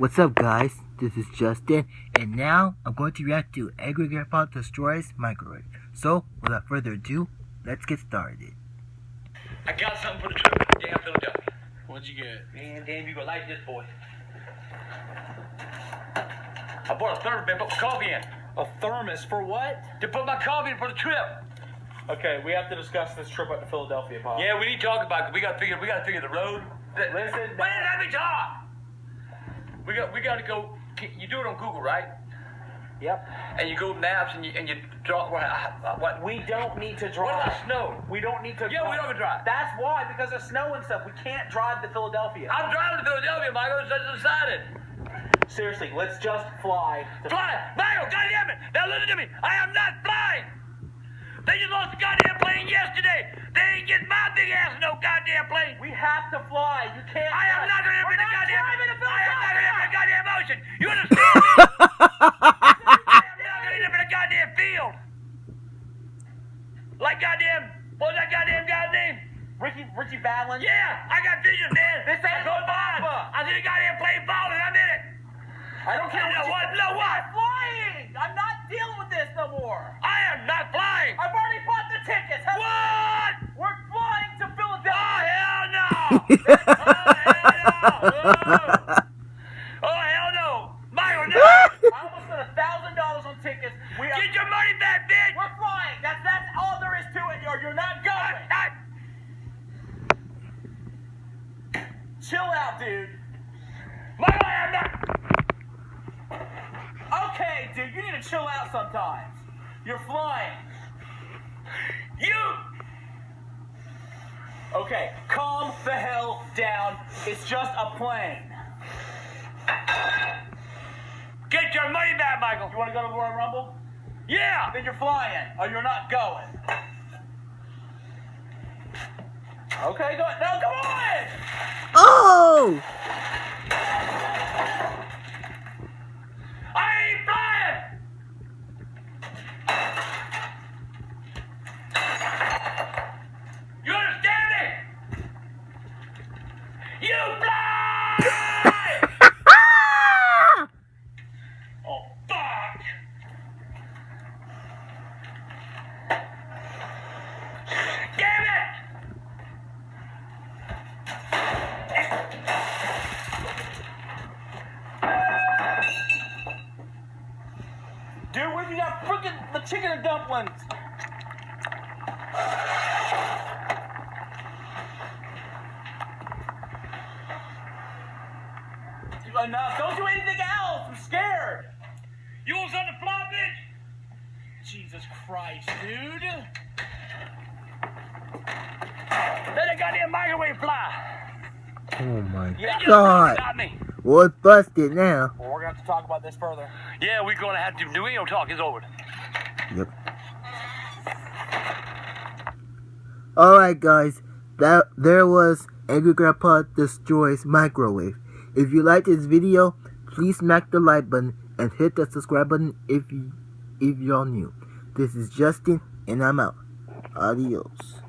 What's up, guys? This is Justin, and now I'm going to react to Angry Grandpa Destroys Microwave. So, without further ado, let's get started. I got something for the trip to damn Philadelphia. What'd you get? Man, damn, you gonna like this, boy. I bought a thermos, man, put my coffee in. A thermos for what? To put my coffee in for the trip. Okay, we have to discuss this trip up to Philadelphia, Pop. Yeah, we need to talk about it. We gotta figure the road. Listen, Wait, let me talk. We gotta go. You do it on Google, right? Yep. And you go maps and you draw. What? We don't need to drive. What about snow? We don't need to Yeah, we don't have to drive. That's why, because of snow and stuff. We can't drive to Philadelphia. I'm driving to Philadelphia, Michael. It's decided. Seriously, let's just fly. Fly! Michael, goddamn it! Now listen to me. I am not flying. They just lost a goddamn plane yesterday. They ain't getting my big ass in no goddamn plane. We have to fly. You can't. I am not gonna We're enter the not goddamn. driving to I am not gonna enter the Philadelphia. goddamn ocean. You understand me? I am not gonna enter the goddamn field. Like goddamn. What's that goddamn guy's name? Ricky Valens. Yeah, I got vision, man. This ain't I'm going by. Papa. I see the goddamn plane falling. I'm in it. I don't care What? No, I'm what? flying. I'm not dealing with this no more. I am not flying. I've already bought the tickets. What? We're flying to Oh, Philadelphia. hell no! Oh, hell no! Michael, no! I almost spent $1,000 on tickets. Get your money back, bitch! We're flying. That's all there is to it. You're not going. Chill out, dude. Michael, I am not... Okay, dude, you need to chill out sometimes. You're flying. You! Okay, calm the hell down. It's just a plane. Get your money back, Michael! You want to go to the Royal Rumble? Yeah! Then you're flying, or you're not going. Okay, go. No, come on! Oh! I ain't flying! You understand me? You fly! Oh, fuck! Damn it! Dude, where you got freaking the chicken and dumplings? No, don't do anything else. I'm scared. You want something to fly, bitch? Jesus Christ, dude. Let that goddamn microwave fly. Oh my Yeah. god. Not me. Well, it's busted now. Well, we're gonna have to talk about this further. Yeah, we're gonna have to. We ain't gonna talk. It's over. Yep. Alright, guys. There was Angry Grandpa Destroys Microwave. If you liked this video, please smack the like button and hit the subscribe button if y'all new. This is Justin, and I'm out. Adios.